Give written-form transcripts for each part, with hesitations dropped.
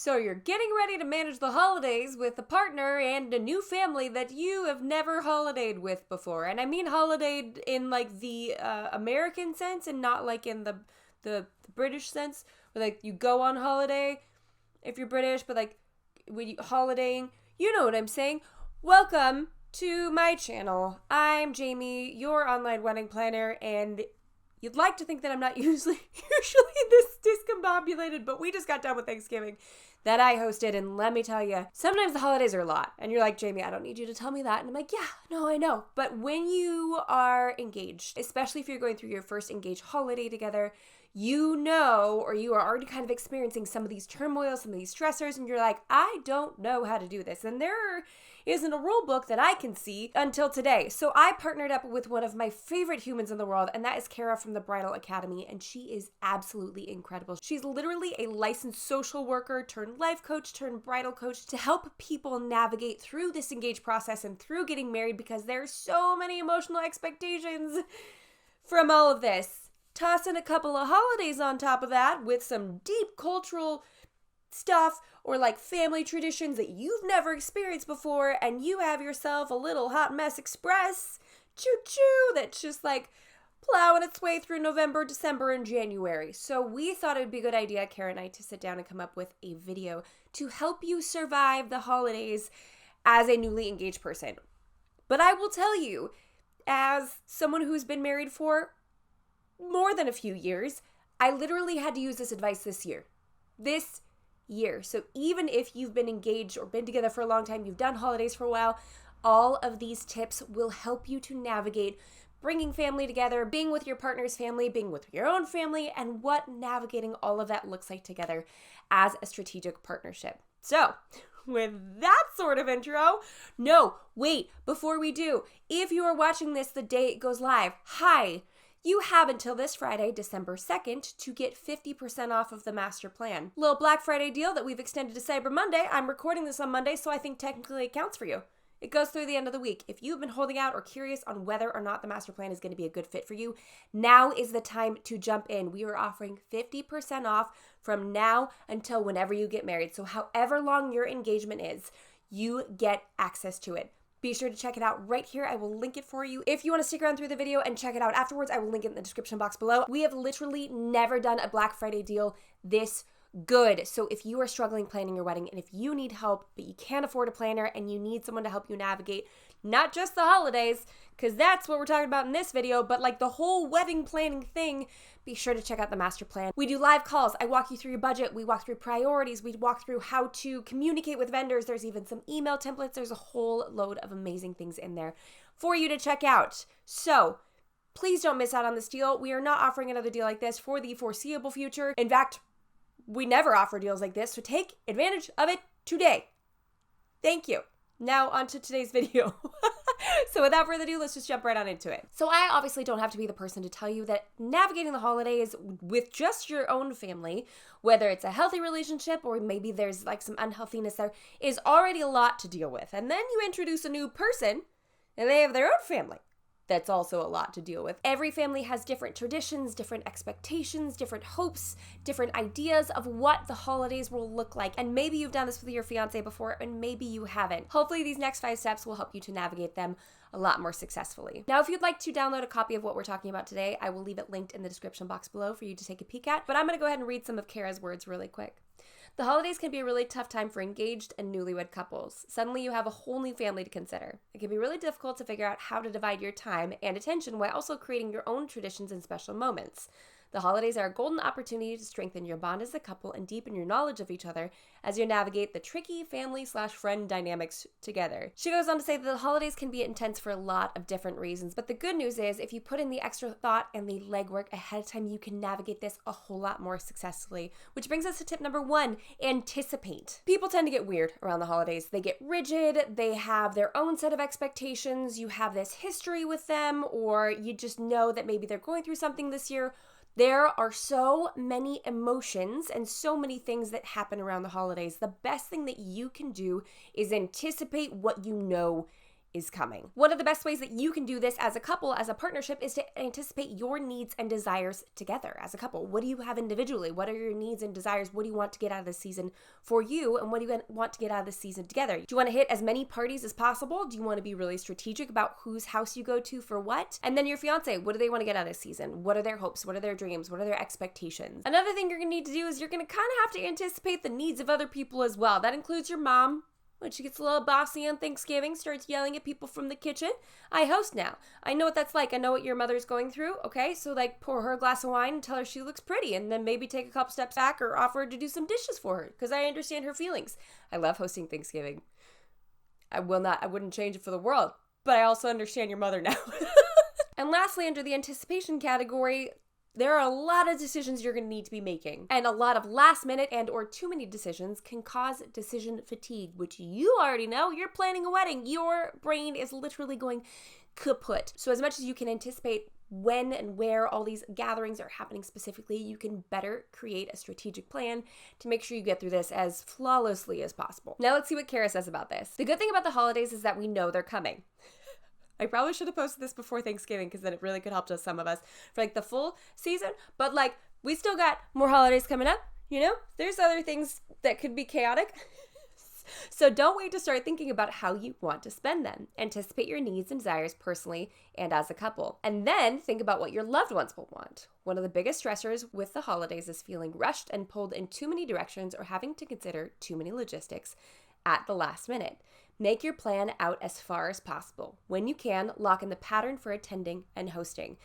So you're getting ready to manage the holidays with a partner and a new family that you have never holidayed with before. And I mean holidayed in like the American sense and not like in the British sense, where like you go on holiday if you're British, but like when you holidaying, you know what I'm saying. Welcome to my channel. I'm Jamie, your online wedding planner, and you'd like to think that I'm not usually this discombobulated, but we just got done with Thanksgiving that I hosted, and let me tell you, sometimes the holidays are a lot. And you're like, Jamie, I don't need you to tell me that. And I'm like, yeah, no, I know. But when you are engaged, especially if you're going through your first engaged holiday together, you know, or you are already kind of experiencing some of these turmoil, some of these stressors, and you're like, I don't know how to do this. And there isn't a rule book that I can see until today. So I partnered up with one of my favorite humans in the world, and that is Kara from the Bridal Academy, and she is absolutely incredible. She's literally a licensed social worker turned life coach turned bridal coach to help people navigate through this engaged process and through getting married, because there's so many emotional expectations from all of this. Toss in a couple of holidays on top of that with some deep cultural stuff or like family traditions that you've never experienced before, and you have yourself a little hot mess express choo-choo that's just like plowing its way through November, December, and January. So we thought it would be a good idea, Kara and I, to sit down and come up with a video to help you survive the holidays as a newly engaged person. But I will tell you, as someone who's been married for more than a few years, I literally had to use this advice this year. So even if you've been engaged or been together for a long time, you've done holidays for a while, all of these tips will help you to navigate bringing family together, being with your partner's family, being with your own family, and what navigating all of that looks like together as a strategic partnership. So, with that sort of intro, before we do, if you are watching this the day it goes live, hi! You have until this Friday, December 2nd, to get 50% off of the master plan. Little Black Friday deal that we've extended to Cyber Monday. I'm recording this on Monday, so I think technically it counts for you. It goes through the end of the week. If you've been holding out or curious on whether or not the master plan is going to be a good fit for you, now is the time to jump in. We are offering 50% off from now until whenever you get married. So however long your engagement is, you get access to it. Be sure to check it out right here. I will link it for you. If you want to stick around through the video and check it out afterwards, I will link it in the description box below. We have literally never done a Black Friday deal this good. So if you are struggling planning your wedding, and if you need help, but you can't afford a planner and you need someone to help you navigate not just the holidays, because that's what we're talking about in this video, but like the whole wedding planning thing, be sure to check out the master plan. We do live calls. I walk you through your budget. We walk through priorities. We walk through how to communicate with vendors. There's even some email templates. There's a whole load of amazing things in there for you to check out. So please don't miss out on this deal. We are not offering another deal like this for the foreseeable future. In fact, we never offer deals like this, so take advantage of it today. Thank you. Now on to today's video. So without further ado, let's just jump right on into it. So I obviously don't have to be the person to tell you that navigating the holidays with just your own family, whether it's a healthy relationship or maybe there's like some unhealthiness there, is already a lot to deal with. And then you introduce a new person and they have their own family. That's also a lot to deal with. Every family has different traditions, different expectations, different hopes, different ideas of what the holidays will look like. And maybe you've done this with your fiance before, and maybe you haven't. Hopefully these next 5 steps will help you to navigate them a lot more successfully. Now, if you'd like to download a copy of what we're talking about today, I will leave it linked in the description box below for you to take a peek at. But I'm gonna go ahead and read some of Kara's words really quick. The holidays can be a really tough time for engaged and newlywed couples. Suddenly you have a whole new family to consider. It can be really difficult to figure out how to divide your time and attention while also creating your own traditions and special moments. The holidays are a golden opportunity to strengthen your bond as a couple and deepen your knowledge of each other as you navigate the tricky family/friend dynamics together. She goes on to say that the holidays can be intense for a lot of different reasons, but the good news is if you put in the extra thought and the legwork ahead of time, you can navigate this a whole lot more successfully. Which brings us to tip number 1, anticipate. People tend to get weird around the holidays. They get rigid, they have their own set of expectations, you have this history with them, or you just know that maybe they're going through something this year. There are so many emotions and so many things that happen around the holidays. The best thing that you can do is anticipate what you know is coming. One of the best ways that you can do this as a couple, as a partnership, is to anticipate your needs and desires together as a couple. What do you have individually? What are your needs and desires? What do you want to get out of this season for you? And what do you want to get out of this season together? Do you want to hit as many parties as possible? Do you want to be really strategic about whose house you go to for what? And then your fiance, what do they want to get out of this season? What are their hopes? What are their dreams? What are their expectations? Another thing you're going to need to do is you're going to kind of have to anticipate the needs of other people as well. That includes your mom. When she gets a little bossy on Thanksgiving, starts yelling at people from the kitchen. I host now. I know what that's like. I know what your mother's going through, okay? So, like, pour her a glass of wine and tell her she looks pretty, and then maybe take a couple steps back or offer her to do some dishes for her, because I understand her feelings. I love hosting Thanksgiving. I wouldn't change it for the world, but I also understand your mother now. And lastly, under the anticipation category, there are a lot of decisions you're going to need to be making, and a lot of last minute and or too many decisions can cause decision fatigue, which you already know. You're planning a wedding. Your brain is literally going kaput. So as much as you can anticipate when and where all these gatherings are happening specifically, you can better create a strategic plan to make sure you get through this as flawlessly as possible. Now let's see what Kara says about this. The good thing about the holidays is that we know they're coming. I probably should have posted this before Thanksgiving because then it really could help some of us for like the full season. But like, we still got more holidays coming up, you know? There's other things that could be chaotic. So don't wait to start thinking about how you want to spend them. Anticipate your needs and desires personally and as a couple. And then think about what your loved ones will want. One of the biggest stressors with the holidays is feeling rushed and pulled in too many directions or having to consider too many logistics at the last minute. Make your plan out as far as possible. When you can, lock in the pattern for attending and hosting.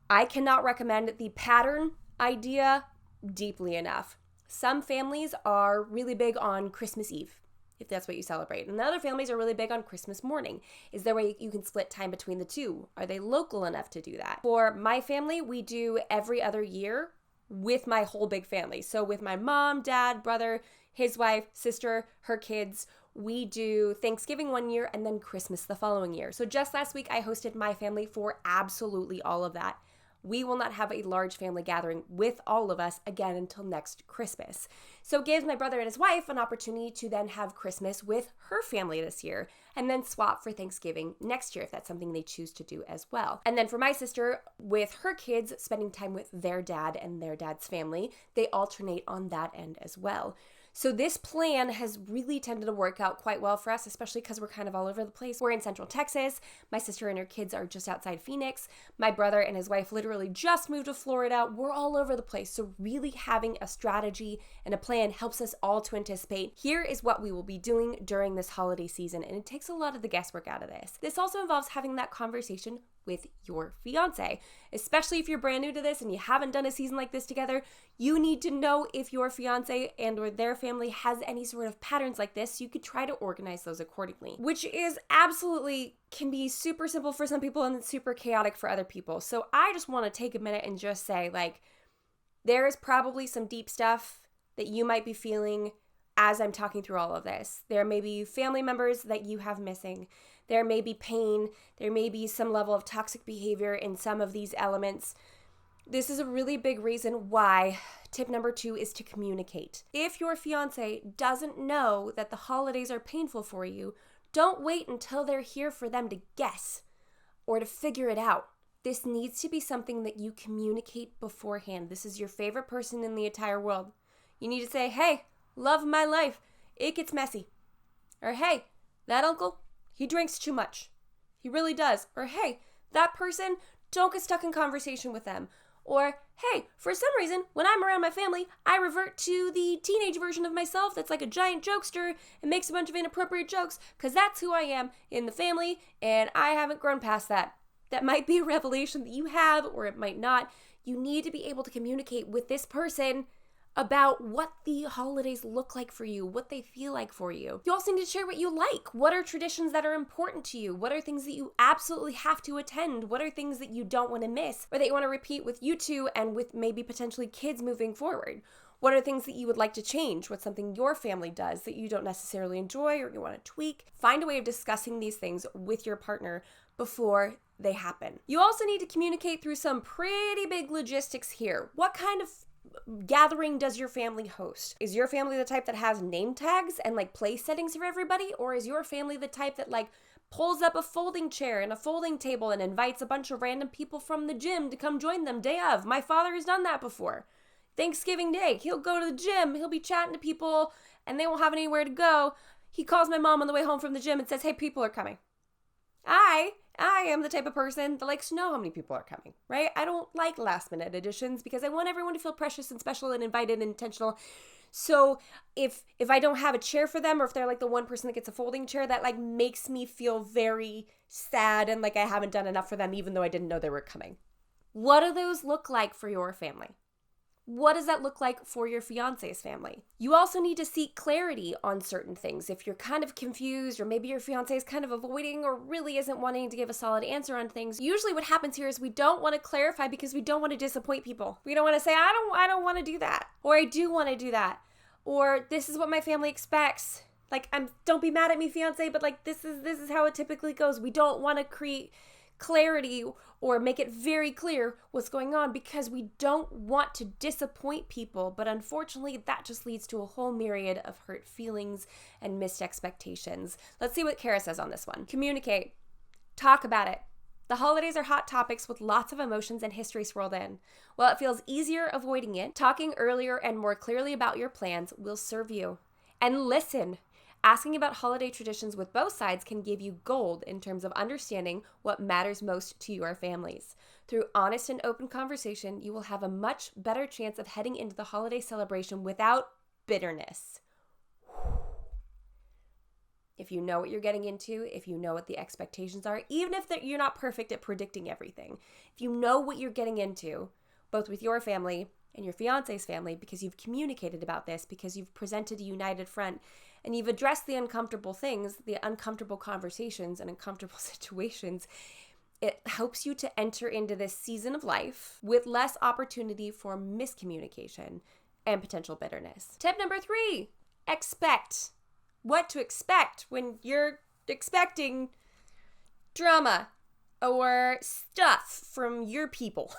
I cannot recommend the pattern idea deeply enough. Some families are really big on Christmas Eve, if that's what you celebrate. And the other families are really big on Christmas morning. Is there a way you can split time between the two? Are they local enough to do that? For my family, we do every other year with my whole big family. So with my mom, dad, brother, his wife, sister, her kids, we do Thanksgiving one year and then Christmas the following year. So just last week, I hosted my family for absolutely all of that. We will not have a large family gathering with all of us again until next Christmas. So it gives my brother and his wife an opportunity to then have Christmas with her family this year and then swap for Thanksgiving next year if that's something they choose to do as well. And then for my sister, with her kids spending time with their dad and their dad's family, they alternate on that end as well. So this plan has really tended to work out quite well for us, especially because we're kind of all over the place. We're in Central Texas. My sister and her kids are just outside Phoenix. My brother and his wife literally just moved to Florida. We're all over the place. So really having a strategy and a plan helps us all to anticipate, here is what we will be doing during this holiday season. And it takes a lot of the guesswork out of this. This also involves having that conversation with your fiance, especially if you're brand new to this and you haven't done a season like this together. You need to know if your fiance and or their family has any sort of patterns like this, so you could try to organize those accordingly, which is absolutely can be super simple for some people and super chaotic for other people. So I just want to take a minute and just say, like, there is probably some deep stuff that you might be feeling as I'm talking through all of this. There may be family members that you have missing. There may be pain. There may be some level of toxic behavior in some of these elements. This is a really big reason why tip number 2 is to communicate. If your fiance doesn't know that the holidays are painful for you, don't wait until they're here for them to guess or to figure it out. This needs to be something that you communicate beforehand. This is your favorite person in the entire world. You need to say, hey, love of my life, it gets messy. Or hey, that uncle, he drinks too much. He really does. Or hey, that person, don't get stuck in conversation with them. Or hey, for some reason, when I'm around my family, I revert to the teenage version of myself that's like a giant jokester and makes a bunch of inappropriate jokes because that's who I am in the family and I haven't grown past that. That might be a revelation that you have or it might not. You need to be able to communicate with this person about what the holidays look like for you, what they feel like for you. You also need to share what you like. What are traditions that are important to you? What are things that you absolutely have to attend? What are things that you don't want to miss or that you want to repeat with you two and with maybe potentially kids moving forward? What are things that you would like to change? What's something your family does that you don't necessarily enjoy or you want to tweak? Find a way of discussing these things with your partner before they happen. You also need to communicate through some pretty big logistics here. What kind of gathering does your family host? Is your family the type that has name tags and like place settings for everybody? Or is your family the type that like pulls up a folding chair and a folding table and invites a bunch of random people from the gym to come join them day of. My father has done that before. Thanksgiving Day, he'll go to the gym, he'll be chatting to people, and they won't have anywhere to go. He calls my mom on the way home from the gym and says, hey, people are coming. I am the type of person that likes to know how many people are coming, right? I don't like last minute additions because I want everyone to feel precious and special and invited and intentional. So if I don't have a chair for them, or if they're like the one person that gets a folding chair, that like makes me feel very sad and like I haven't done enough for them even though I didn't know they were coming. What do those look like for your family? What does that look like for your fiance's family? You also need to seek clarity on certain things. If you're kind of confused, or maybe your fiance is kind of avoiding or really isn't wanting to give a solid answer on things, usually what happens here is we don't want to clarify because we don't want to disappoint people. We don't want to say, I don't want to do that, or I do want to do that, or this is what my family expects. Like, don't be mad at me, fiance, but like this is how it typically goes. We don't want to create clarity or make it very clear what's going on because we don't want to disappoint people, but unfortunately that just leads to a whole myriad of hurt feelings and missed expectations. Let's see what Kara says on this one. Communicate. Talk about it. The holidays are hot topics with lots of emotions and history swirled in. While it feels easier avoiding it, talking earlier and more clearly about your plans will serve you. And listen. Asking about holiday traditions with both sides can give you gold in terms of understanding what matters most to your families. Through honest and open conversation, you will have a much better chance of heading into the holiday celebration without bitterness. If you know what you're getting into, if you know what the expectations are, even if you're not perfect at predicting everything, if you know what you're getting into, both with your family and your fiance's family, because you've communicated about this, because you've presented a united front, and you've addressed the uncomfortable things, the uncomfortable conversations and uncomfortable situations, it helps you to enter into this season of life with less opportunity for miscommunication and potential bitterness. Tip number 3, expect. What to expect when you're expecting drama or stuff from your people.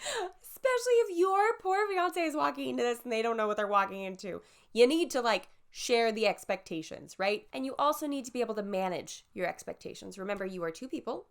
Especially if your poor fiance is walking into this and they don't know what they're walking into. You need to share the expectations, right? And you also need to be able to manage your expectations. Remember, you are 2 people.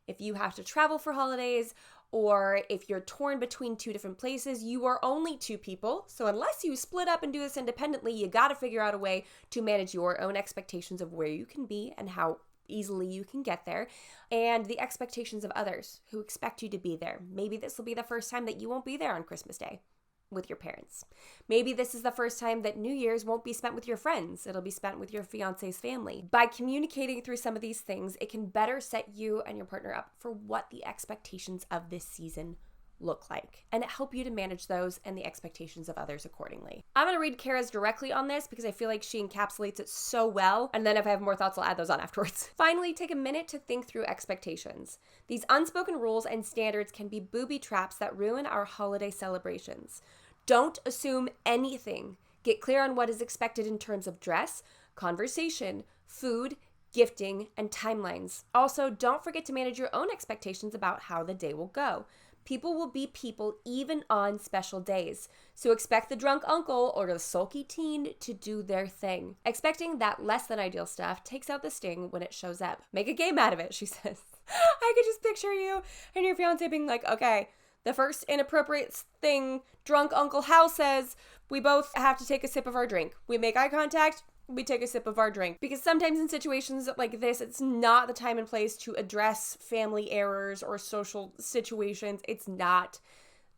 If you have to travel for holidays, or if you're torn between 2 different places, you are only 2 people. So unless you split up and do this independently, you got to figure out a way to manage your own expectations of where you can be and how easily you can get there, and the expectations of others who expect you to be there. Maybe this will be the first time that you won't be there on Christmas Day with your parents. Maybe this is the first time that New Year's won't be spent with your friends. It'll be spent with your fiance's family. By communicating through some of these things, it can better set you and your partner up for what the expectations of this season look like, and it help you to manage those and the expectations of others accordingly. I'm going to read Kara's directly on this because I feel like she encapsulates it so well, and then if I have more thoughts, I'll add those on afterwards. Finally, take a minute to think through expectations. These unspoken rules and standards can be booby traps that ruin our holiday celebrations. Don't assume anything. Get clear on what is expected in terms of dress, conversation, food, gifting, and timelines. Also, don't forget to manage your own expectations about how the day will go. People will be people even on special days. So expect the drunk uncle or the sulky teen to do their thing. Expecting that less than ideal stuff takes out the sting when it shows up. Make a game out of it, she says. I could just picture you and your fiance being like, okay, the first inappropriate thing drunk Uncle Hal says, we both have to take a sip of our drink. We make eye contact. We take a sip of our drink. Because sometimes in situations like this, it's not the time and place to address family errors or social situations. It's not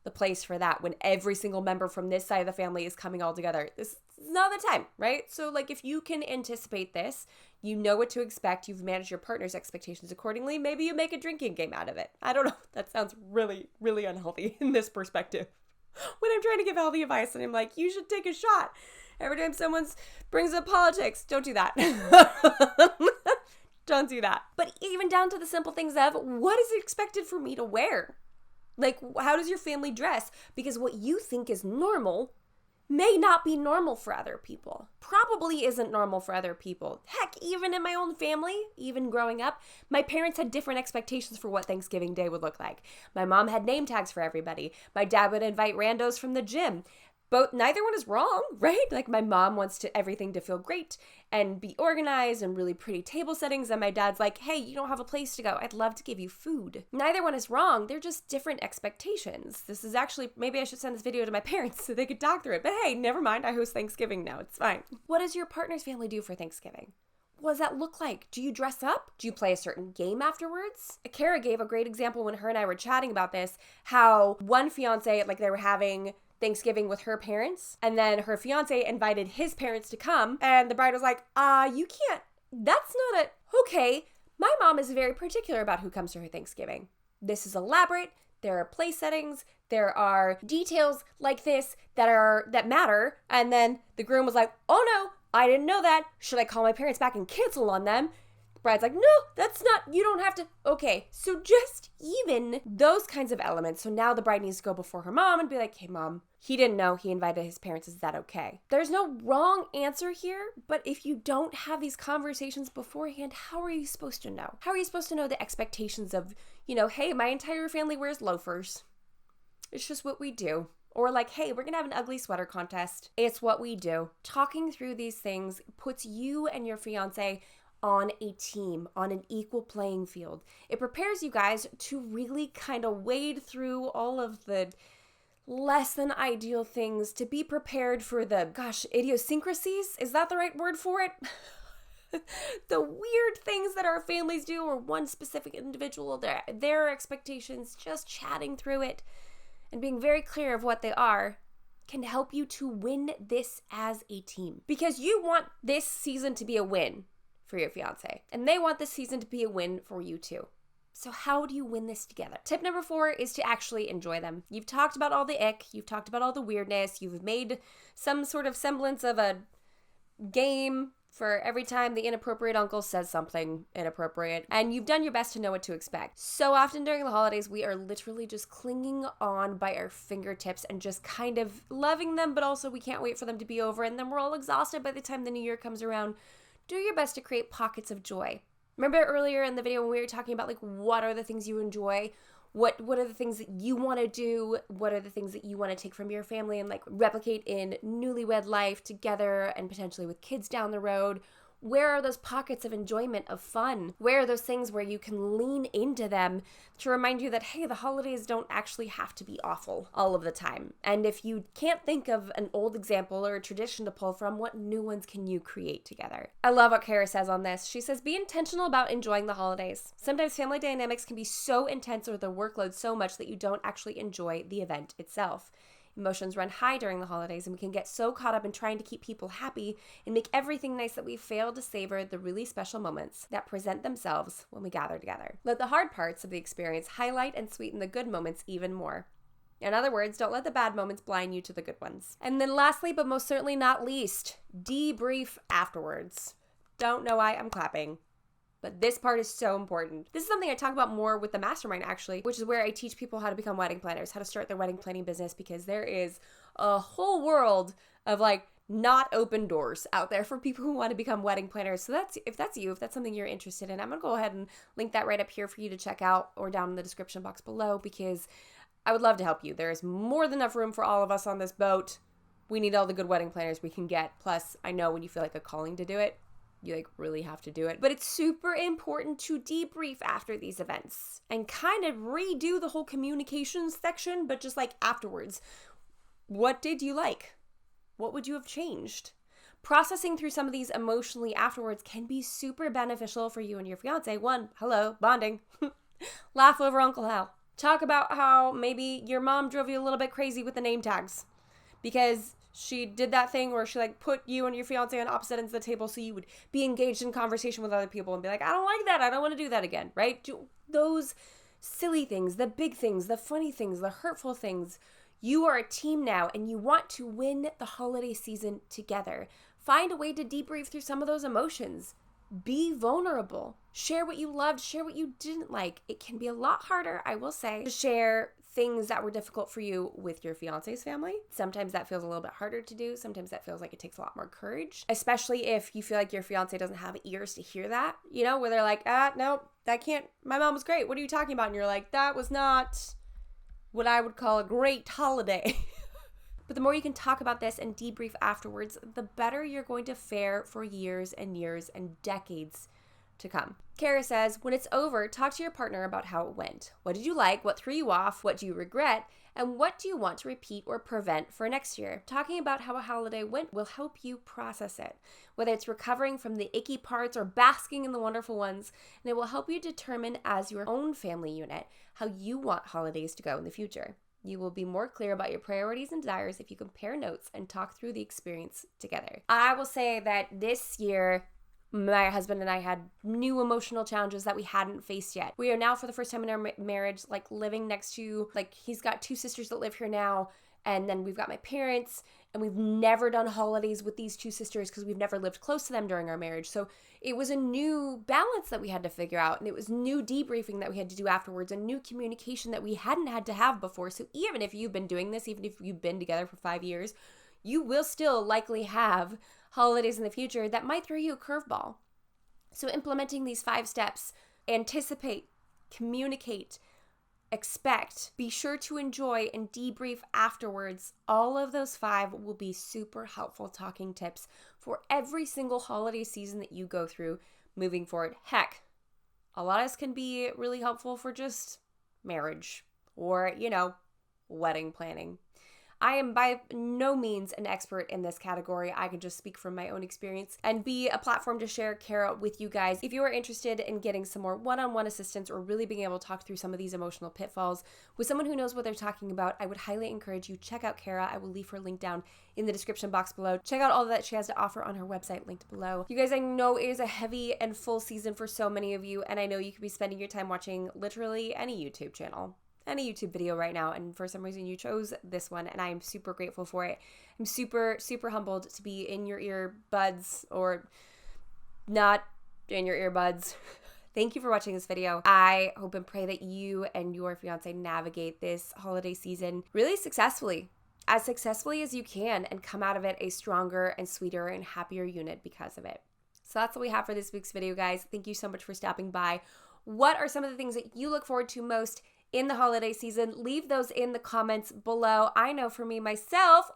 the place for that when every single member from this side of the family is coming all together. This is not the time, right? So if you can anticipate this, you know what to expect, you've managed your partner's expectations accordingly, maybe you make a drinking game out of it. I don't know. That sounds really, really unhealthy in this perspective. When I'm trying to give healthy advice and I'm like, you should take a shot. Every time someone brings up politics, don't do that. Don't do that. But even down to the simple things of, what is expected for me to wear? How does your family dress? Because what you think is normal may not be normal for other people. Probably isn't normal for other people. Heck, even in my own family, even growing up, my parents had different expectations for what Thanksgiving Day would look like. My mom had name tags for everybody. My dad would invite randos from the gym. neither one is wrong, right? Like my mom wants everything to feel great and be organized and really pretty table settings. And my dad's like, hey, you don't have a place to go. I'd love to give you food. Neither one is wrong. They're just different expectations. This is actually, maybe I should send this video to my parents so they could talk through it. But hey, never mind. I host Thanksgiving now. It's fine. What does your partner's family do for Thanksgiving? What does that look like? Do you dress up? Do you play a certain game afterwards? Kara gave a great example when her and I were chatting about this, how one fiance, like they were having Thanksgiving with her parents, and then her fiance invited his parents to come, and the bride was like, you can't, that's not okay, my mom is very particular about who comes to her Thanksgiving. This is elaborate, there are place settings, there are details like this that matter, and then the groom was like, oh no, I didn't know that, should I call my parents back and cancel on them? Bride's like, no, that's not, you don't have to. Okay, so just even those kinds of elements. So now the bride needs to go before her mom and be like, hey mom, he didn't know he invited his parents. Is that okay? There's no wrong answer here, but if you don't have these conversations beforehand, how are you supposed to know? How are you supposed to know the expectations of, hey, my entire family wears loafers. It's just what we do. Or like, hey, we're going to have an ugly sweater contest. It's what we do. Talking through these things puts you and your fiance on a team, on an equal playing field. It prepares you guys to really kind of wade through all of the less than ideal things, to be prepared for the, idiosyncrasies? Is that the right word for it? The weird things that our families do, or one specific individual, their expectations, just chatting through it and being very clear of what they are can help you to win this as a team. Because you want this season to be a win for your fiance, and they want this season to be a win for you too. So how do you win this together? Tip number 4 is to actually enjoy them. You've talked about all the ick, you've talked about all the weirdness, you've made some sort of semblance of a game for every time the inappropriate uncle says something inappropriate, and you've done your best to know what to expect. So often during the holidays, we are literally just clinging on by our fingertips and just kind of loving them, but also we can't wait for them to be over, and then we're all exhausted by the time the new year comes around. Do your best to create pockets of joy. Remember earlier in the video when we were talking about what are the things you enjoy? What are the things that you want to do? What are the things that you want to take from your family and replicate in newlywed life together and potentially with kids down the road? Where are those pockets of enjoyment, of fun? Where are those things where you can lean into them to remind you that, hey, the holidays don't actually have to be awful all of the time. And if you can't think of an old example or a tradition to pull from, what new ones can you create together? I love what Kara says on this. She says, be intentional about enjoying the holidays. Sometimes family dynamics can be so intense or the workload so much that you don't actually enjoy the event itself. Emotions run high during the holidays, and we can get so caught up in trying to keep people happy and make everything nice that we fail to savor the really special moments that present themselves when we gather together. Let the hard parts of the experience highlight and sweeten the good moments even more. In other words, don't let the bad moments blind you to the good ones. And then lastly, but most certainly not least, debrief afterwards. Don't know why I'm clapping, but this part is so important. This is something I talk about more with the mastermind actually, which is where I teach people how to become wedding planners, how to start their wedding planning business, because there is a whole world of not open doors out there for people who want to become wedding planners. So if that's something you're interested in, I'm gonna go ahead and link that right up here for you to check out or down in the description box below, because I would love to help you. There is more than enough room for all of us on this boat. We need all the good wedding planners we can get. Plus, I know when you feel like a calling to do it, you really have to do it. But it's super important to debrief after these events and kind of redo the whole communications section, but just afterwards. What did you like? What would you have changed? Processing through some of these emotionally afterwards can be super beneficial for you and your fiance. One, hello, bonding. Laugh over Uncle Hal. Talk about how maybe your mom drove you a little bit crazy with the name tags because she did that thing where she put you and your fiance on opposite ends of the table so you would be engaged in conversation with other people and be like, I don't like that. I don't want to do that again, right? Do those silly things, the big things, the funny things, the hurtful things. You are a team now and you want to win the holiday season together. Find a way to debrief through some of those emotions. Be vulnerable. Share what you loved, share what you didn't like. It can be a lot harder, I will say, to share things that were difficult for you with your fiance's family. Sometimes that feels a little bit harder to do. Sometimes that feels like it takes a lot more courage, especially if you feel like your fiance doesn't have ears to hear that, where they're like, no, that can't, my mom was great. What are you talking about? And you're like, that was not what I would call a great holiday. But the more you can talk about this and debrief afterwards, the better you're going to fare for years and years and decades to come. Kara says, when it's over, talk to your partner about how it went. What did you like? What threw you off? What do you regret? And what do you want to repeat or prevent for next year? Talking about how a holiday went will help you process it, whether it's recovering from the icky parts or basking in the wonderful ones, and it will help you determine as your own family unit how you want holidays to go in the future. You will be more clear about your priorities and desires if you compare notes and talk through the experience together. I will say that this year, my husband and I had new emotional challenges that we hadn't faced yet. We are now, for the first time in our marriage, living next to, he's got 2 sisters that live here now, and then we've got my parents, and we've never done holidays with these 2 sisters because we've never lived close to them during our marriage. So it was a new balance that we had to figure out, and it was new debriefing that we had to do afterwards, and new communication that we hadn't had to have before. So even if you've been doing this, even if you've been together for 5 years, you will still likely have holidays in the future that might throw you a curveball. So implementing these 5 steps: anticipate, communicate, expect, be sure to enjoy, and debrief afterwards. All of those 5 will be super helpful talking tips for every single holiday season that you go through moving forward. Heck, a lot of this can be really helpful for just marriage or, wedding planning. I am by no means an expert in this category. I can just speak from my own experience and be a platform to share Kara with you guys. If you are interested in getting some more one-on-one assistance or really being able to talk through some of these emotional pitfalls with someone who knows what they're talking about, I would highly encourage you check out Kara. I will leave her link down in the description box below. Check out all that she has to offer on her website, linked below. You guys, I know it is a heavy and full season for so many of you, and I know you could be spending your time watching literally any YouTube channel, any YouTube video right now, and for some reason you chose this one, and I am super grateful for it. I'm super, super humbled to be in your earbuds, or not in your earbuds. Thank you for watching this video. I hope and pray that you and your fiance navigate this holiday season really successfully as you can, and come out of it a stronger and sweeter and happier unit because of it. So that's what we have for this week's video, guys. Thank you so much for stopping by. What are some of the things that you look forward to most in the holiday season? Leave those in the comments below. I know for me, myself,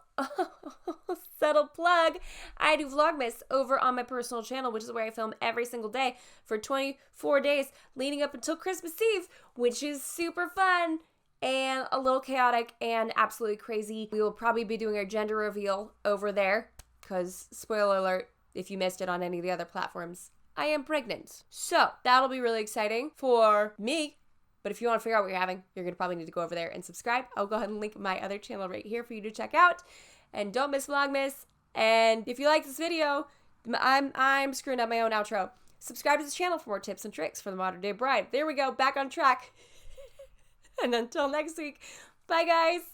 subtle plug, I do Vlogmas over on my personal channel, which is where I film every single day for 24 days leading up until Christmas Eve, which is super fun and a little chaotic and absolutely crazy. We will probably be doing our gender reveal over there because, spoiler alert, if you missed it on any of the other platforms, I am pregnant. So that'll be really exciting for me. But if you want to figure out what you're having, you're going to probably need to go over there and subscribe. I'll go ahead and link my other channel right here for you to check out. And don't miss Vlogmas. And if you like this video, I'm screwing up my own outro. Subscribe to this channel for more tips and tricks for the modern day bride. There we go, back on track. And until next week, bye guys.